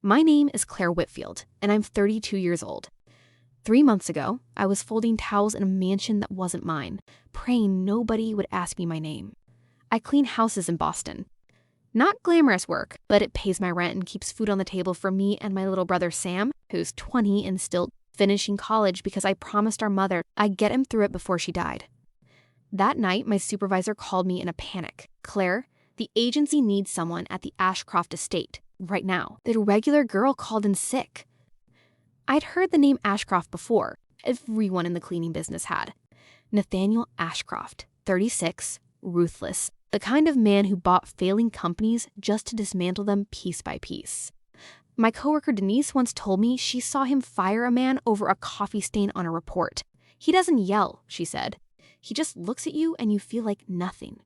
My name is Claire Whitfield, and I'm 32 years old. 3 months ago, I was folding towels in a mansion that wasn't mine, praying nobody would ask me my name. I clean houses in Boston. Not glamorous work, but it pays my rent and keeps food on the table for me and my little brother Sam, who's 20 and still finishing college because I promised our mother I'd get him through it before she died. That night, my supervisor called me in a panic. "Claire, the agency needs someone at the Ashcroft estate, right now. The regular girl called in sick." I'd heard the name Ashcroft before. Everyone in the cleaning business had. Nathaniel Ashcroft, 36, ruthless, the kind of man who bought failing companies just to dismantle them piece by piece. My coworker Denise once told me she saw him fire a man over a coffee stain on a report. "He doesn't yell," she said. "He just looks at you and you feel like nothing."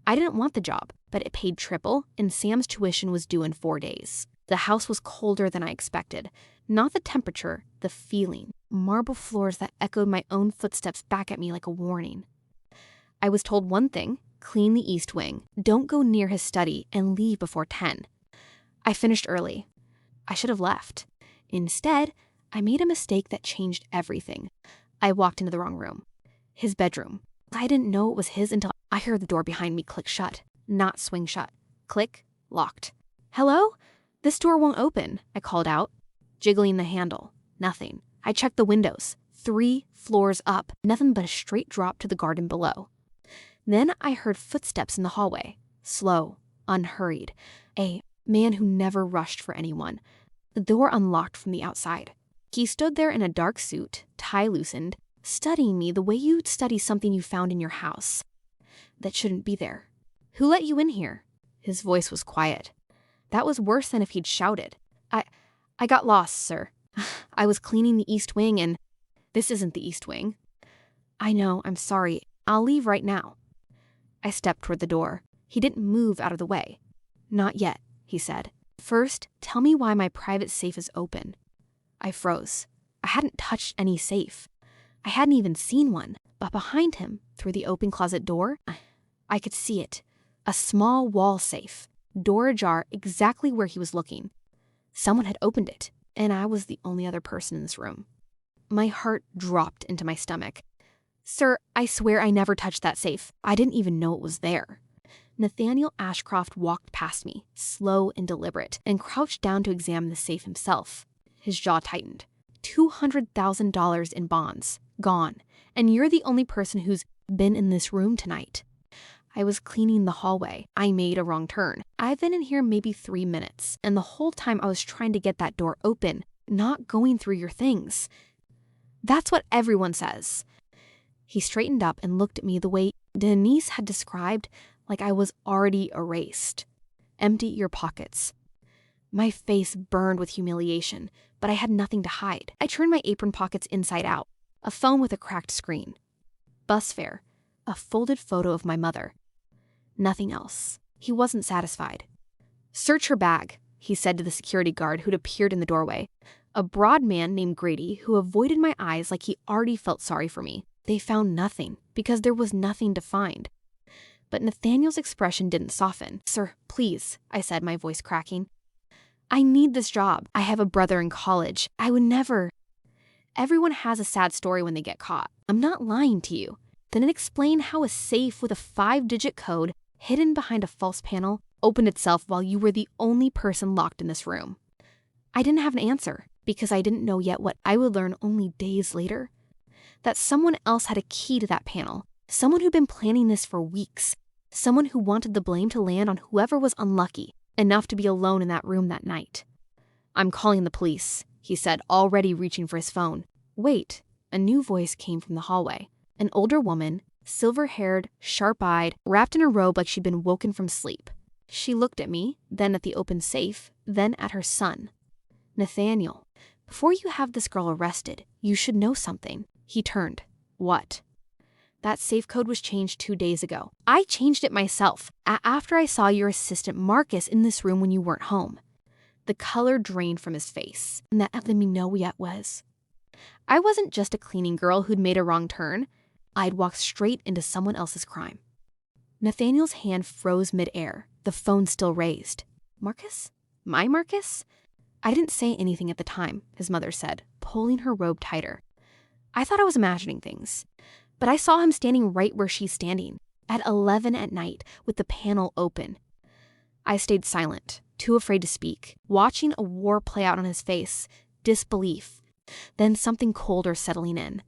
I didn't want the job, but it paid triple, and Sam's tuition was due in 4 days. The house was colder than I expected. Not the temperature, the feeling. Marble floors that echoed my own footsteps back at me like a warning. I was told one thing: clean the east wing, don't go near his study, and leave before 10. I finished early. I should have left. Instead, I made a mistake that changed everything. I walked into the wrong room. His bedroom. I didn't know it was his until I heard the door behind me click shut, not swing shut. Click, locked. "Hello? This door won't open," I called out, jiggling the handle. Nothing. I checked the windows. 3 floors up, nothing but a straight drop to the garden below. Then I heard footsteps in the hallway, slow, unhurried. A man who never rushed for anyone. The door unlocked from the outside. He stood there in a dark suit, tie loosened, studying me the way you'd study something you found in your house that shouldn't be there. "Who let you in here?" His voice was quiet. That was worse than if he'd shouted. I got lost, sir. I was cleaning the east wing and..." "This isn't the east wing." "I know, I'm sorry. I'll leave right now." I stepped toward the door. He didn't move out of the way. "Not yet," he said. "First, tell me why my private safe is open." I froze. I hadn't touched any safe. I hadn't even seen one, but behind him, through the open closet door, I could see it. A small wall safe, door ajar exactly where he was looking. Someone had opened it, and I was the only other person in this room. My heart dropped into my stomach. "Sir, I swear I never touched that safe. I didn't even know it was there." Nathaniel Ashcroft walked past me, slow and deliberate, and crouched down to examine the safe himself. His jaw tightened. $200,000 in bonds, gone, and you're the only person who's been in this room tonight. I was cleaning the hallway. I made a wrong turn. I've been in here maybe 3 minutes, and the whole time I was trying to get that door open, not going through your things. That's what everyone says. He straightened up and looked at me the way Denise had described, like I was already erased. "Empty your pockets." My face burned with humiliation, but I had nothing to hide. I turned my apron pockets inside out. A phone with a cracked screen. Bus fare. A folded photo of my mother. Nothing else. He wasn't satisfied. "Search her bag," he said to the security guard who'd appeared in the doorway. A broad man named Grady who avoided my eyes like he already felt sorry for me. They found nothing, because there was nothing to find. But Nathaniel's expression didn't soften. "Sir, please," I said, my voice cracking. "I need this job. I have a brother in college. I would never..." "Everyone has a sad story when they get caught. I'm not lying to you." Then it explained how a safe with a 5-digit code hidden behind a false panel opened itself while you were the only person locked in this room. I didn't have an answer, because I didn't know yet what I would learn only days later. That someone else had a key to that panel. Someone who'd been planning this for weeks. Someone who wanted the blame to land on whoever was unlucky enough to be alone in that room that night. "I'm calling the police," he said, already reaching for his phone. Wait, a new voice came from the hallway. An older woman, silver-haired, sharp-eyed, wrapped in a robe like she'd been woken from sleep. She looked at me, then at the open safe, then at her son. "Nathaniel, before you have this girl arrested, you should know something." He turned. "What?" "That safe code was changed 2 days ago. I changed it myself, after I saw your assistant Marcus in this room when you weren't home." The color drained from his face, and that let me know yet was. I wasn't just a cleaning girl who'd made a wrong turn. I'd walked straight into someone else's crime. Nathaniel's hand froze midair, the phone still raised. "Marcus? My Marcus?" I didn't say anything at the time, his mother said, pulling her robe tighter. I thought I was imagining things, but I saw him standing right where she's standing, at 11 at night, with the panel open. I stayed silent, too afraid to speak, watching a war play out on his face, disbelief, then something colder settling in.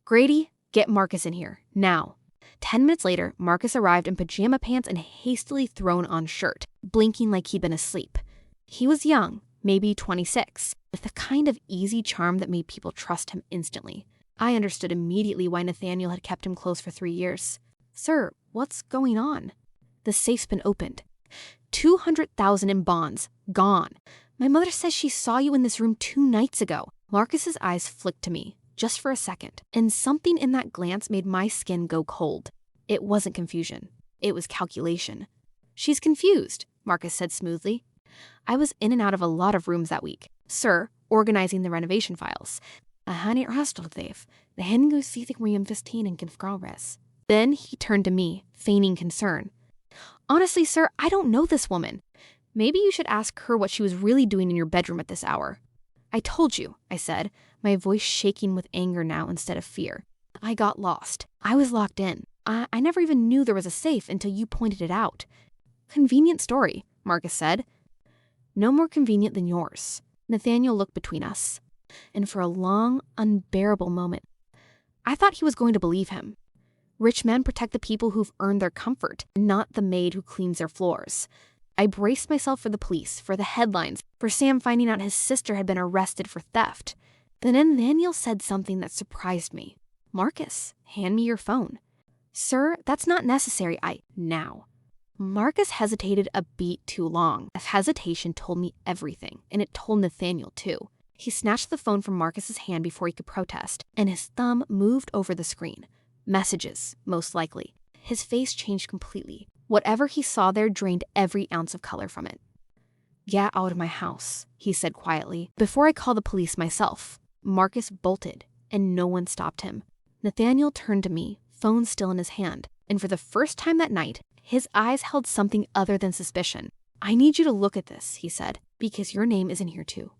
Grady, get Marcus in here, now. 10 minutes later, Marcus arrived in pajama pants and hastily thrown on shirt, blinking like he'd been asleep. He was young, maybe 26, with the kind of easy charm that made people trust him instantly. I understood immediately why Nathaniel had kept him close for 3 years. Sir, what's going on? The safe's been opened. $200,000 in bonds, gone. My mother says she saw you in this room 2 nights ago. Marcus's eyes flicked to me, just for a second, and something in that glance made my skin go cold. It wasn't confusion. It was calculation. She's confused, Marcus said smoothly. I was in and out of a lot of rooms that week, sir, organizing the renovation files. Then he turned to me, feigning concern. Honestly, sir, I don't know this woman. Maybe you should ask her what she was really doing in your bedroom at this hour. I told you, I said, my voice shaking with anger now instead of fear. I got lost. I was locked in. I never even knew there was a safe until you pointed it out. Convenient story, Marcus said. No more convenient than yours. Nathaniel looked between us, and for a long, unbearable moment, I thought he was going to believe him. Rich men protect the people who've earned their comfort, not the maid who cleans their floors. I braced myself for the police, for the headlines, for Sam finding out his sister had been arrested for theft. Then Nathaniel said something that surprised me. Marcus, hand me your phone. Sir, that's not necessary. Now. Marcus hesitated a beat too long. His hesitation told me everything, and it told Nathaniel too. He snatched the phone from Marcus's hand before he could protest, and his thumb moved over the screen. Messages, most likely. His face changed completely. Whatever he saw there drained every ounce of color from it. Get out of my house, he said quietly. Before I call the police myself. Marcus bolted, and no one stopped him. Nathaniel turned to me, phone still in his hand, and for the first time that night, his eyes held something other than suspicion. I need you to look at this, he said, because your name is in here too.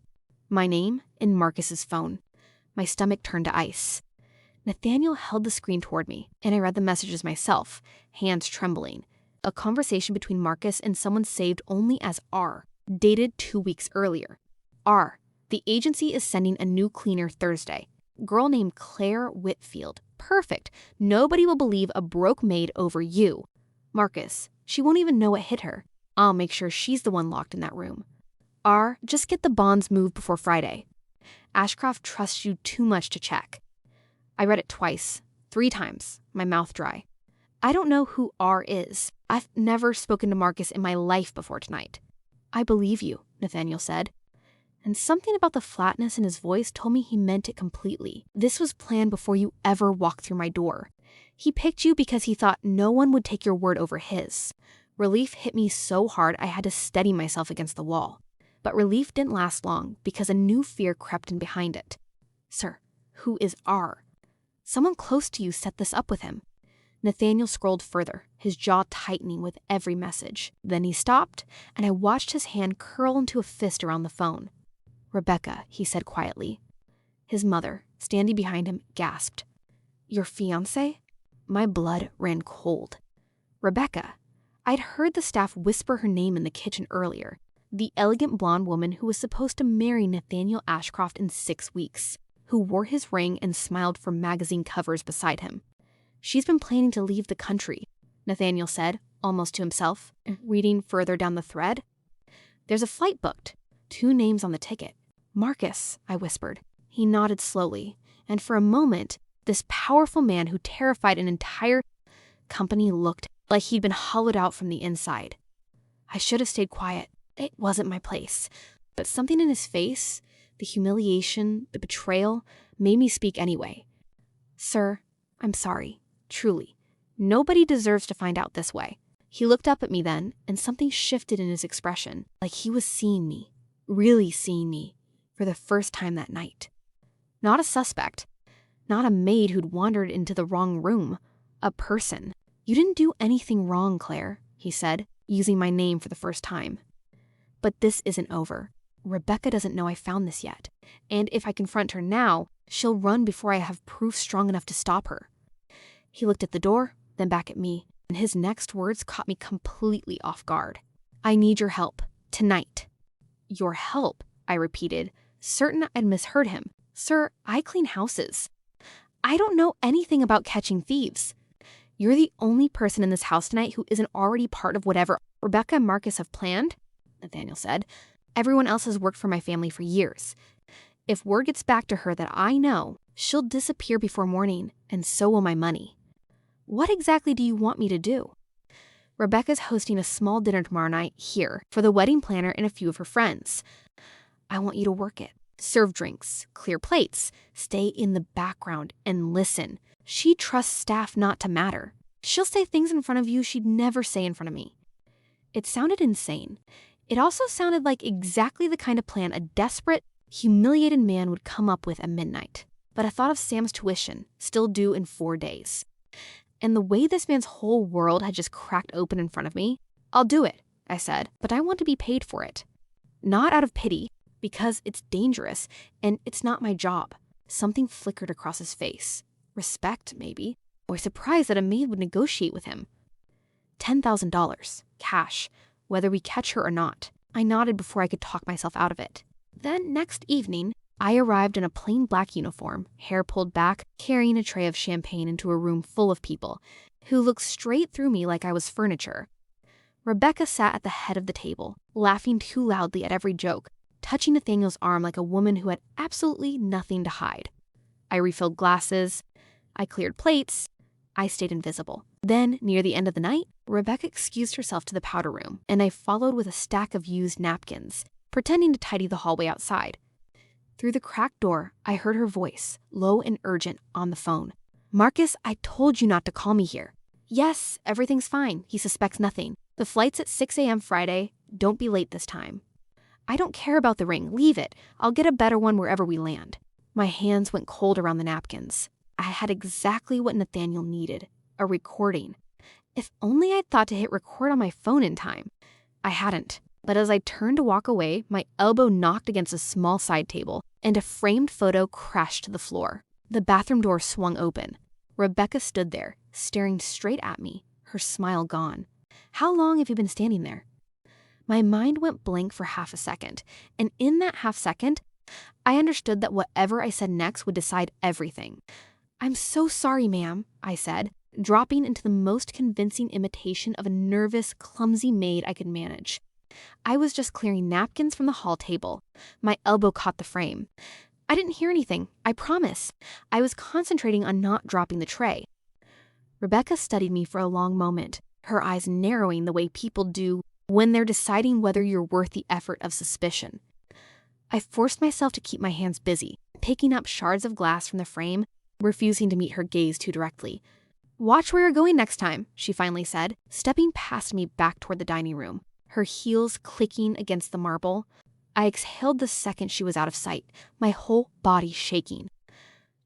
My name in Marcus's phone. My stomach turned to ice. Nathaniel held the screen toward me, and I read the messages myself, hands trembling. A conversation between Marcus and someone saved only as R, dated 2 weeks earlier. R, the agency is sending a new cleaner Thursday. Girl named Claire Whitfield. Perfect. Nobody will believe a broke maid over you. Marcus, she won't even know what hit her. I'll make sure she's the one locked in that room. R, just get the bonds moved before Friday. Ashcroft trusts you too much to check. I read it twice, 3 times, my mouth dry. I don't know who R is. I've never spoken to Marcus in my life before tonight. I believe you, Nathaniel said. And something about the flatness in his voice told me he meant it completely. This was planned before you ever walked through my door. He picked you because he thought no one would take your word over his. Relief hit me so hard I had to steady myself against the wall. But relief didn't last long because a new fear crept in behind it. Sir, who is R? Someone close to you set this up with him. Nathaniel scrolled further, his jaw tightening with every message. Then he stopped, and I watched his hand curl into a fist around the phone. Rebecca, he said quietly. His mother, standing behind him, gasped. Your fiancé? My blood ran cold. Rebecca. I'd heard the staff whisper her name in the kitchen earlier. The elegant blonde woman who was supposed to marry Nathaniel Ashcroft in 6 weeks, who wore his ring and smiled from magazine covers beside him. She's been planning to leave the country, Nathaniel said, almost to himself, reading further down the thread. There's a flight booked. 2 names on the ticket. Marcus, I whispered. He nodded slowly, and for a moment, this powerful man who terrified an entire company looked like he'd been hollowed out from the inside. I should have stayed quiet. It wasn't my place. But something in his face, the humiliation, the betrayal, made me speak anyway. Sir, I'm sorry. Truly. Nobody deserves to find out this way. He looked up at me then, and something shifted in his expression, like he was seeing me, really seeing me, for the first time that night. Not a suspect. Not a maid who'd wandered into the wrong room. A person. You didn't do anything wrong, Claire, he said, using my name for the first time. But this isn't over. Rebecca doesn't know I found this yet, and if I confront her now, she'll run before I have proof strong enough to stop her. He looked at the door, then back at me, and his next words caught me completely off guard. I need your help, tonight. Your help, I repeated, certain I'd misheard him. Sir, I clean houses. I don't know anything about catching thieves. You're the only person in this house tonight who isn't already part of whatever Rebecca and Marcus have planned, Nathaniel said. Everyone else has worked for my family for years. If word gets back to her that I know, she'll disappear before morning, and so will my money. What exactly do you want me to do? Rebecca's hosting a small dinner tomorrow night here for the wedding planner and a few of her friends. I want you to work it. Serve drinks, clear plates, stay in the background, and listen. She trusts staff not to matter. She'll say things in front of you she'd never say in front of me. It sounded insane. It also sounded like exactly the kind of plan a desperate, humiliated man would come up with at midnight. But I thought of Sam's tuition, still due in 4 days. And the way this man's whole world had just cracked open in front of me. I'll do it, I said, but I want to be paid for it. Not out of pity, because it's dangerous, and it's not my job. Something flickered across his face. Respect, maybe, or surprise that a maid would negotiate with him. $10,000, cash, whether we catch her or not. I nodded before I could talk myself out of it. Then, next evening, I arrived in a plain black uniform, hair pulled back, carrying a tray of champagne into a room full of people, who looked straight through me like I was furniture. Rebecca sat at the head of the table, laughing too loudly at every joke, touching Nathaniel's arm like a woman who had absolutely nothing to hide. I refilled glasses. I cleared plates. I stayed invisible. Then, near the end of the night, Rebecca excused herself to the powder room, and I followed with a stack of used napkins, pretending to tidy the hallway outside. Through the cracked door, I heard her voice, low and urgent, on the phone. Marcus, I told you not to call me here. Yes, everything's fine. He suspects nothing. The flight's at 6 a.m. Friday. Don't be late this time. I don't care about the ring. Leave it. I'll get a better one wherever we land. My hands went cold around the napkins. I had exactly what Nathaniel needed, a recording. If only I'd thought to hit record on my phone in time. I hadn't. But as I turned to walk away, my elbow knocked against a small side table, and a framed photo crashed to the floor. The bathroom door swung open. Rebecca stood there, staring straight at me, her smile gone. How long have you been standing there? My mind went blank for half a second, and in that half second, I understood that whatever I said next would decide everything. I'm so sorry, ma'am, I said, dropping into the most convincing imitation of a nervous, clumsy maid I could manage. I was just clearing napkins from the hall table. My elbow caught the frame. I didn't hear anything, I promise. I was concentrating on not dropping the tray. Rebecca studied me for a long moment, her eyes narrowing the way people do when they're deciding whether you're worth the effort of suspicion. I forced myself to keep my hands busy, picking up shards of glass from the frame, refusing to meet her gaze too directly. Watch where you're going next time, she finally said, stepping past me back toward the dining room, her heels clicking against the marble. I exhaled the second she was out of sight, my whole body shaking.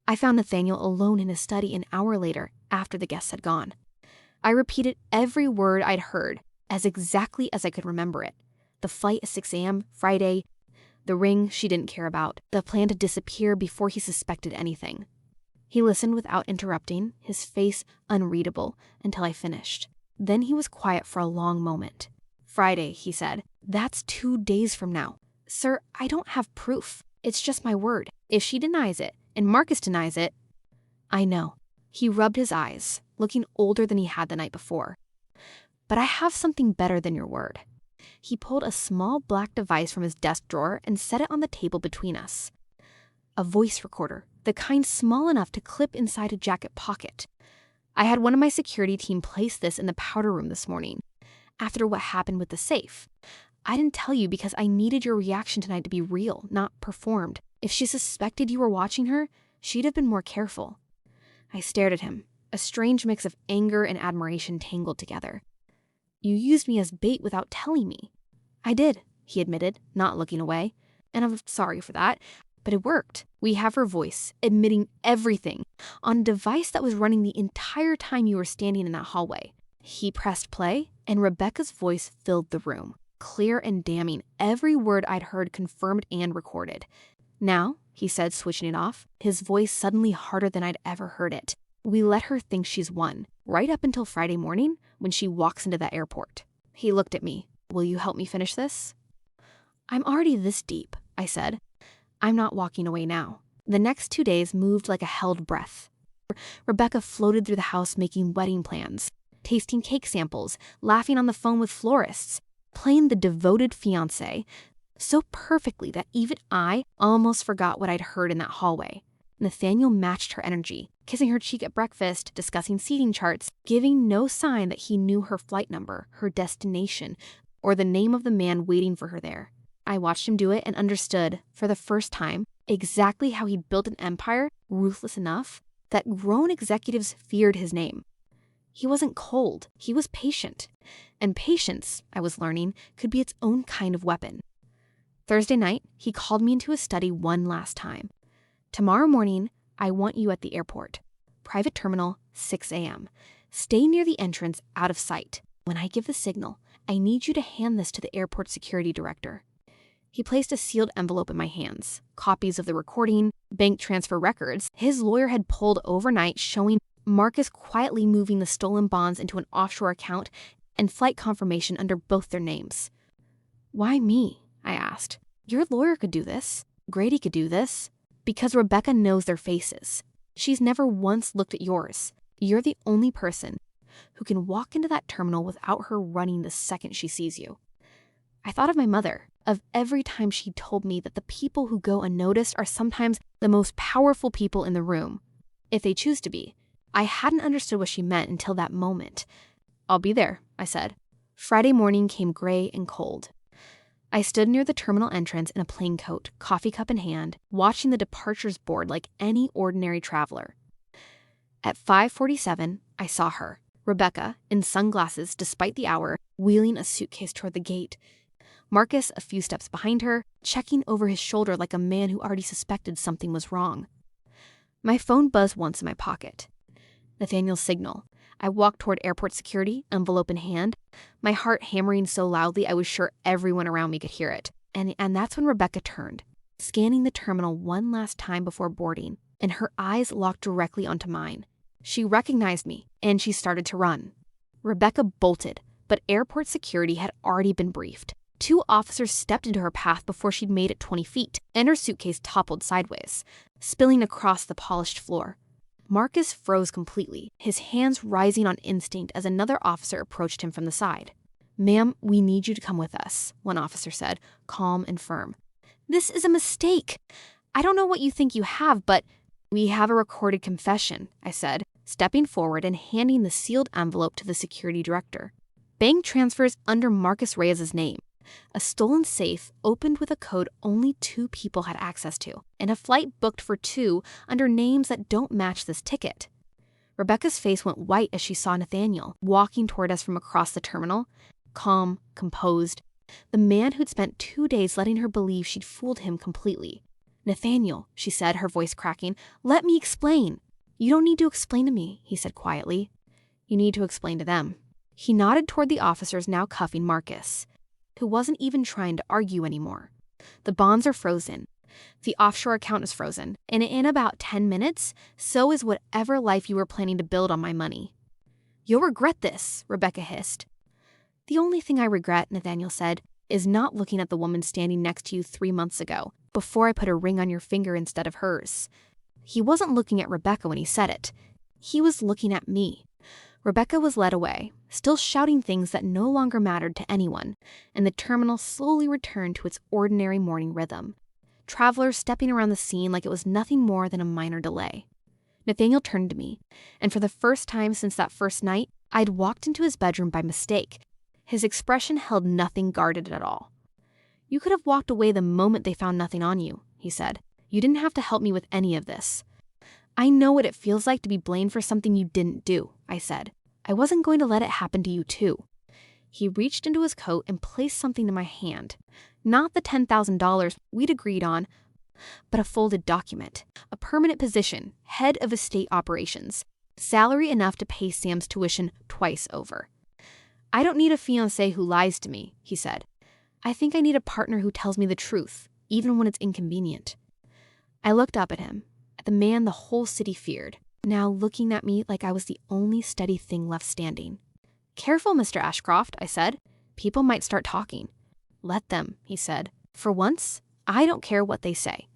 I found Nathaniel alone in his study an hour later, after the guests had gone. I repeated every word I'd heard, as exactly as I could remember it. The flight at 6 a.m., Friday, the ring she didn't care about, the plan to disappear before he suspected anything. He listened without interrupting, his face unreadable, until I finished. Then he was quiet for a long moment. Friday, he said. That's 2 days from now. Sir, I don't have proof. It's just my word. If she denies it, and Marcus denies it, I know. He rubbed his eyes, looking older than he had the night before. But I have something better than your word. He pulled a small black device from his desk drawer and set it on the table between us. A voice recorder, the kind small enough to clip inside a jacket pocket. I had one of my security team place this in the powder room this morning, after what happened with the safe. I didn't tell you because I needed your reaction tonight to be real, not performed. If she suspected you were watching her, she'd have been more careful. I stared at him, a strange mix of anger and admiration tangled together. You used me as bait without telling me. I did, he admitted, not looking away. And I'm sorry for that, but it worked. We have her voice, admitting everything, on a device that was running the entire time you were standing in that hallway. He pressed play, and Rebecca's voice filled the room. clear and damning, every word I'd heard confirmed and recorded. "Now," he said, switching it off, his voice suddenly harder than I'd ever heard it, "we let her think she's won, right up until Friday morning when she walks into that airport." He looked at me. "Will you help me finish this?" "I'm already this deep," I said. "I'm not walking away now." The next 2 days moved like a held breath. Rebecca floated through the house making wedding plans, tasting cake samples, laughing on the phone with florists, playing the devoted fiancé so perfectly that even I almost forgot what I'd heard in that hallway. Nathaniel matched her energy, kissing her cheek at breakfast, discussing seating charts, giving no sign that he knew her flight number, her destination, or the name of the man waiting for her there. I watched him do it and understood, for the first time, exactly how he'd built an empire ruthless enough that grown executives feared his name. He wasn't cold, he was patient. And patience, I was learning, could be its own kind of weapon. Thursday night, he called me into his study one last time. "Tomorrow morning, I want you at the airport. Private terminal, 6 a.m. Stay near the entrance, out of sight. When I give the signal, I need you to hand this to the airport security director." He placed a sealed envelope in my hands, copies of the recording, bank transfer records his lawyer had pulled overnight showing Marcus quietly moving the stolen bonds into an offshore account, and flight confirmation under both their names. "Why me?" I asked. "Your lawyer could do this. Grady could do this." "Because Rebecca knows their faces. She's never once looked at yours. You're the only person who can walk into that terminal without her running the second she sees you." I thought of my mother, of every time she told me that the people who go unnoticed are sometimes the most powerful people in the room, if they choose to be. I hadn't understood what she meant until that moment. "I'll be there," I said. Friday morning came gray and cold. I stood near the terminal entrance in a plain coat, coffee cup in hand, watching the departures board like any ordinary traveler. At 5:47, I saw her, Rebecca, in sunglasses despite the hour, wheeling a suitcase toward the gate. Marcus a few steps behind her, checking over his shoulder like a man who already suspected something was wrong. My phone buzzed once in my pocket. Nathaniel's signal. I walked toward airport security, envelope in hand, my heart hammering so loudly I was sure everyone around me could hear it. And that's when Rebecca turned, scanning the terminal one last time before boarding, and her eyes locked directly onto mine. She recognized me, and she started to run. Rebecca bolted, but airport security had already been briefed. 2 officers stepped into her path before she'd made it 20 feet, and her suitcase toppled sideways, spilling across the polished floor. Marcus froze completely, his hands rising on instinct as another officer approached him from the side. "Ma'am, we need you to come with us," one officer said, calm and firm. "This is a mistake. I don't know what you think you have, but—" "We have a recorded confession," I said, stepping forward and handing the sealed envelope to the security director. "Bank transfers under Marcus Reyes's name. A stolen safe opened with a code only 2 people had access to, and a flight booked for 2 under names that don't match this ticket." Rebecca's face went white as she saw Nathaniel walking toward us from across the terminal, calm, composed, the man who'd spent 2 days letting her believe she'd fooled him completely. "Nathaniel," she said, her voice cracking, "let me explain." "You don't need to explain to me," he said quietly. "You need to explain to them." He nodded toward the officers now cuffing Marcus, who wasn't even trying to argue anymore. "The bonds are frozen. The offshore account is frozen. And in about 10 minutes, so is whatever life you were planning to build on my money." "You'll regret this," Rebecca hissed. "The only thing I regret," Nathaniel said, "is not looking at the woman standing next to you 3 months ago, before I put a ring on your finger instead of hers." He wasn't looking at Rebecca when he said it. He was looking at me. Rebecca was led away, still shouting things that no longer mattered to anyone, and the terminal slowly returned to its ordinary morning rhythm. Travelers stepping around the scene like it was nothing more than a minor delay. Nathaniel turned to me, and for the first time since that first night, I'd walked into his bedroom by mistake. His expression held nothing guarded at all. "You could have walked away the moment they found nothing on you," he said. "You didn't have to help me with any of this." "I know what it feels like to be blamed for something you didn't do," I said. "I wasn't going to let it happen to you too." He reached into his coat and placed something in my hand. Not the $10,000 we'd agreed on, but a folded document. A permanent position, head of estate operations. Salary enough to pay Sam's tuition twice over. "I don't need a fiancé who lies to me," he said. I think I need a partner who tells me the truth, even when it's inconvenient. I looked up at him, at the man the whole city feared, now looking at me like I was the only steady thing left standing. Careful, Mr. Ashcroft, I said. People might start talking. Let them, he said. For once, I don't care what they say.